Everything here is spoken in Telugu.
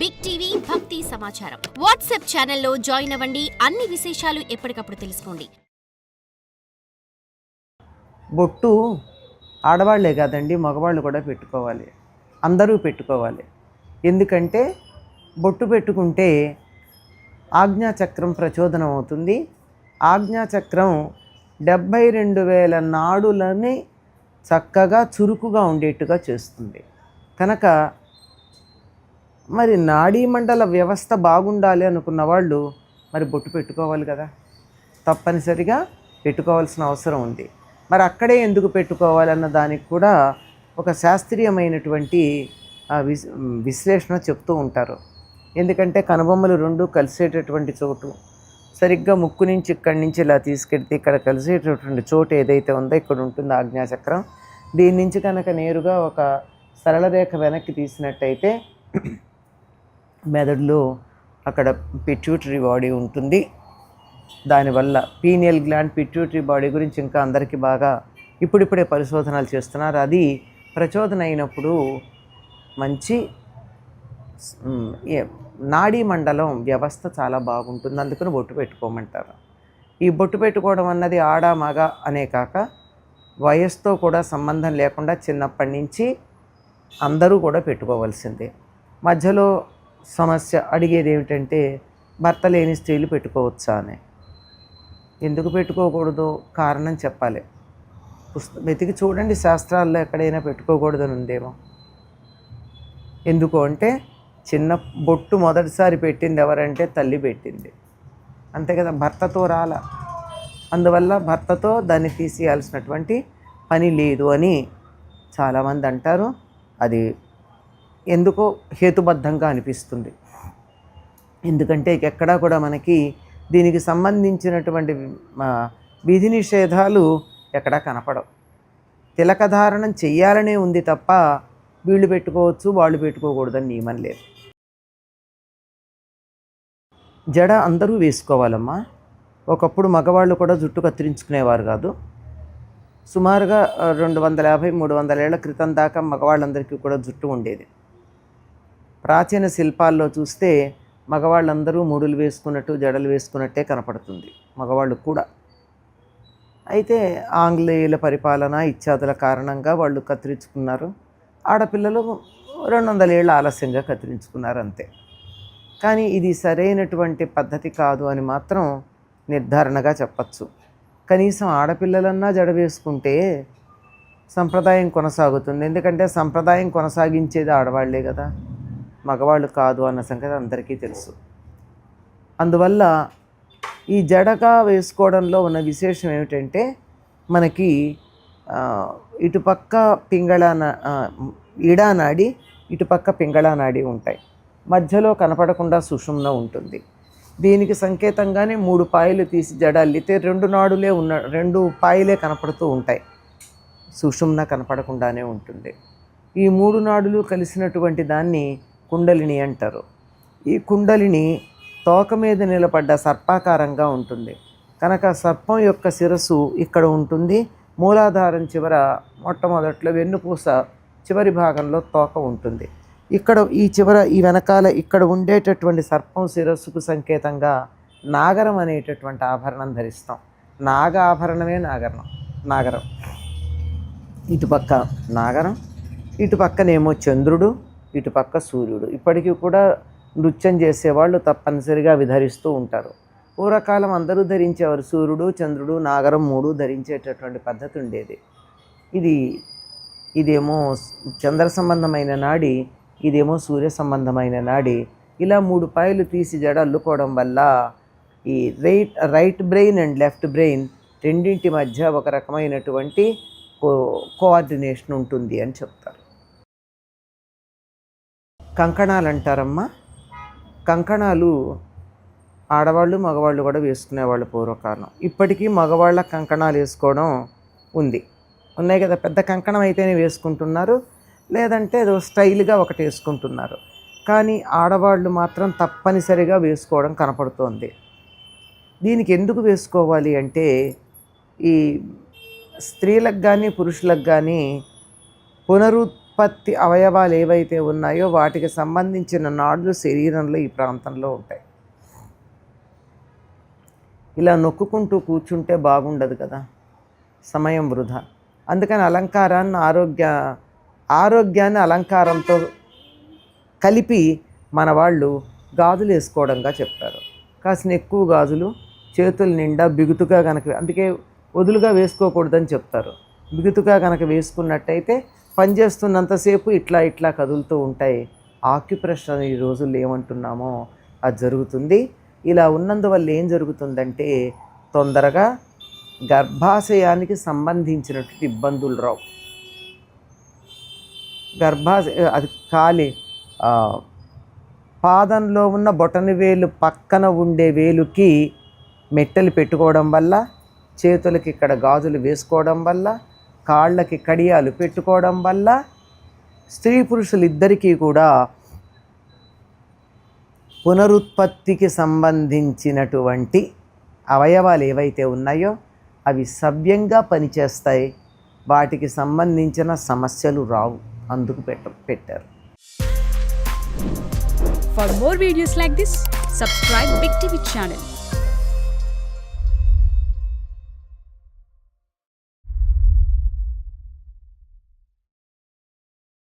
బిగ్ టీవీ భక్తి సమాచారం వాట్సాప్ ఛానల్లో జాయిన్ అవ్వండి. అన్ని విశేషాలు ఎప్పటికప్పుడు తెలుసుకోండి. బొట్టు ఆడవాళ్లే కాదండి, మగవాళ్ళు కూడా పెట్టుకోవాలి. అందరూ పెట్టుకోవాలి. ఎందుకంటే బొట్టు పెట్టుకుంటే ఆజ్ఞాచక్రం ప్రచోదనం అవుతుంది. ఆజ్ఞాచక్రం 72,000 నాడులని చక్కగా చురుకుగా ఉండేట్టుగా చేస్తుంది. కనుక మరి నాడీమండల వ్యవస్థ బాగుండాలి అనుకున్న వాళ్ళు మరి బొట్టు పెట్టుకోవాలి కదా, తప్పనిసరిగా పెట్టుకోవాల్సిన అవసరం ఉంది. మరి అక్కడే ఎందుకు పెట్టుకోవాలన్న దానికి కూడా ఒక శాస్త్రీయమైనటువంటి విశ్లేషణ చెప్తూ ఉంటారు. ఎందుకంటే కనుబొమ్మలు రెండు కలిసేటటువంటి చోటు, సరిగ్గా ముక్కు నుంచి ఇక్కడి నుంచి ఇలా తీసుకెళ్తే ఇక్కడ కలిసేటటువంటి చోటు ఏదైతే ఉందో ఇక్కడ ఉంటుంది ఆజ్ఞాచక్రం. దీని నుంచి కనుక నేరుగా ఒక సరళ రేఖ వెనక్కి తీసినట్టయితే మెదడులో అక్కడ పిట్యూటరీ బాడీ ఉంటుంది. దానివల్ల పీనియల్ గ్లాండ్, పిట్యూటరీ బాడీ గురించి ఇంకా అందరికీ బాగా ఇప్పుడిప్పుడే పరిశోధనలు చేస్తున్నారు. అది ప్రచోదన అయినప్పుడు మంచి నాడీ మండలం వ్యవస్థ చాలా బాగుంటుంది. అందుకని బొట్టు పెట్టుకోమంటారు. ఈ బొట్టు పెట్టుకోవడం అన్నది ఆడ మగ అనే కాక వయస్సుతో కూడా సంబంధం లేకుండా చిన్నప్పటి నుంచి అందరూ కూడా పెట్టుకోవాల్సిందే. మధ్యలో సమస్య అడిగేది ఏమిటంటే భర్త లేని స్త్రీలు పెట్టుకోవచ్చా అని. ఎందుకు పెట్టుకోకూడదు కారణం చెప్పాలి. వెతికి చూడండి, శాస్త్రాల్లో ఎక్కడైనా పెట్టుకోకూడదని ఉందేమో. ఎందుకు అంటే చిన్న బొట్టు మొదటిసారి పెట్టింది ఎవరంటే తల్లి పెట్టింది, అంతే కదా, భర్తతో రాల. అందువల్ల భర్తతో దాన్ని తీసేయాల్సినటువంటి పని లేదు అని చాలామంది అంటారు. అది ఎందుకో హేతుబద్ధంగా అనిపిస్తుంది. ఎందుకంటే ఎక్కడా కూడా మనకి దీనికి సంబంధించినటువంటి విధి నిషేధాలు ఎక్కడా కనపడవు. తిలకధారణం చెయ్యాలనే ఉంది తప్ప వీళ్ళు పెట్టుకోవచ్చు వాళ్ళు పెట్టుకోకూడదని నియమం లేదు. జడ అందరూ వేసుకోవాలమ్మా. ఒకప్పుడు మగవాళ్ళు కూడా జుట్టు కత్తిరించుకునేవారు కాదు. సుమారుగా 250-300 ఏళ్ల క్రితం దాకా మగవాళ్ళందరికీ కూడా జుట్టు ఉండేది. ప్రాచీన శిల్పాల్లో చూస్తే మగవాళ్ళందరూ ముడులు వేసుకున్నట్టు జడలు వేసుకున్నట్టే కనపడుతుంది, మగవాళ్ళు కూడా. అయితే ఆంగ్లేయుల పరిపాలన ఇత్యాదుల కారణంగా వాళ్ళు కత్తిరించుకున్నారు. ఆడపిల్లలు 200 ఏళ్ళ ఆలస్యంగా కత్తిరించుకున్నారు అంతే. కానీ ఇది సరైనటువంటి పద్ధతి కాదు అని మాత్రం నిర్ధారణగా చెప్పచ్చు. కనీసం ఆడపిల్లలన్నా జడ వేసుకుంటే సంప్రదాయం కొనసాగుతుంది. ఎందుకంటే సంప్రదాయం కొనసాగించేది ఆడవాళ్లే కదా, మగవాళ్ళు కాదు అన్న సంగతి అందరికీ తెలుసు. అందువల్ల ఈ జడగా వేసుకోవడంలో ఉన్న విశేషం ఏమిటంటే మనకి ఇటుపక్క ఈడానాడి ఇటుపక్క పింగళానాడి ఉంటాయి. మధ్యలో కనపడకుండా సుషుమ్న ఉంటుంది. దీనికి సంకేతంగానే 3 పాయలు తీసి జడ అల్లితే 2 నాడులే 2 పాయలే కనపడుతూ ఉంటాయి. సుషుమ్న కనపడకుండానే ఉంటుంది. ఈ 3 నాడులు కలిసినటువంటి దాన్ని కుండలిని అంటారు. ఈ కుండలిని తోక మీద నిలబడ్డ సర్పాకారంగా ఉంటుంది. కనుక సర్పం యొక్క శిరస్సు ఇక్కడ ఉంటుంది. మూలాధారం చివర మొట్టమొదట్లో వెన్నుపూస చివరి భాగంలో తోక ఉంటుంది. ఇక్కడ ఈ వెనకాల ఇక్కడ ఉండేటటువంటి సర్పం శిరస్సుకు సంకేతంగా నాగరం అనేటటువంటి ఆభరణం ధరిస్తాం. నాగ ఆభరణమే నాగరం. ఇటుపక్క నాగరం, ఇటుపక్కనేమో చంద్రుడు, ఇటుపక్క సూర్యుడు. ఇప్పటికీ కూడా నృత్యం చేసేవాళ్ళు తప్పనిసరిగా అవి ధరిస్తూ ఉంటారు. పూర్వకాలం అందరూ ధరించేవారు. సూర్యుడు, చంద్రుడు, నాగరం 3 ధరించేటటువంటి పద్ధతి ఉండేది. ఇదేమో చంద్ర సంబంధమైన నాడి, ఇదేమో సూర్య సంబంధమైన నాడి. ఇలా 3 పాయలు తీసి జడ అల్లుకోవడం వల్ల ఈ right brain and left brain రెండింటి మధ్య ఒక రకమైనటువంటి కోఆర్డినేషన్ ఉంటుంది అని చెప్తారు. కంకణాలు అంటారమ్మా. కంకణాలు ఆడవాళ్ళు మగవాళ్ళు కూడా వేసుకునేవాళ్ళు పూర్వకాలం. ఇప్పటికీ మగవాళ్ళ కంకణాలు వేసుకోవడం ఉన్నాయి కదా. పెద్ద కంకణం అయితేనే వేసుకుంటున్నారు, లేదంటే ఏదో స్టైల్గా ఒకటి వేసుకుంటున్నారు. కానీ ఆడవాళ్ళు మాత్రం తప్పనిసరిగా వేసుకోవడం కనపడుతోంది. దీనికి ఎందుకు వేసుకోవాలి అంటే ఈ స్త్రీలకు కానీ పురుషులకు కానీ పునరుత్పత్తి అవయవాలు ఏవైతే ఉన్నాయో వాటికి సంబంధించిన నాడులు శరీరంలో ఈ ప్రాంతంలో ఉంటాయి. ఇలా నొక్కుకుంటూ కూర్చుంటే బాగుండదు కదా, సమయం వృధా. అందుకని ఆరోగ్యాన్ని అలంకారంతో కలిపి మన వాళ్ళు గాజులు వేసుకోవడంగా చెప్తారు. కాసిన ఎక్కువ గాజులు చేతుల నిండా బిగుతుగా కనుక, అందుకే వదులుగా వేసుకోకూడదని చెప్తారు. బిగుతుగా కనుక వేసుకున్నట్టయితే పనిచేస్తున్నంతసేపు ఇట్లా ఇట్లా కదులుతూ ఉంటాయి. ఆక్యుప్రెషర్ ఈ రోజుల్లో ఏమంటున్నామో అది జరుగుతుంది. ఇలా ఉన్నందువల్ల ఏం జరుగుతుందంటే తొందరగా గర్భాశయానికి సంబంధించినటువంటి ఇబ్బందులు రావు. అది పాదంలో ఉన్న బొటని వేలు పక్కన ఉండే వేలుకి మెట్టెలు పెట్టుకోవడం వల్ల, చేతులకి ఇక్కడ గాజులు వేసుకోవడం వల్ల, కాళ్ళకి కడియాలు పెట్టుకోవడం వల్ల స్త్రీ పురుషులు ఇద్దరికీ కూడా పునరుత్పత్తికి సంబంధించినటువంటి అవయవాలు ఏవైతే ఉన్నాయో అవి సవ్యంగా పనిచేస్తాయి. వాటికి సంబంధించిన సమస్యలు రావు. అందుకు పెట్టారు. For more videos like this, subscribe Big TV channel.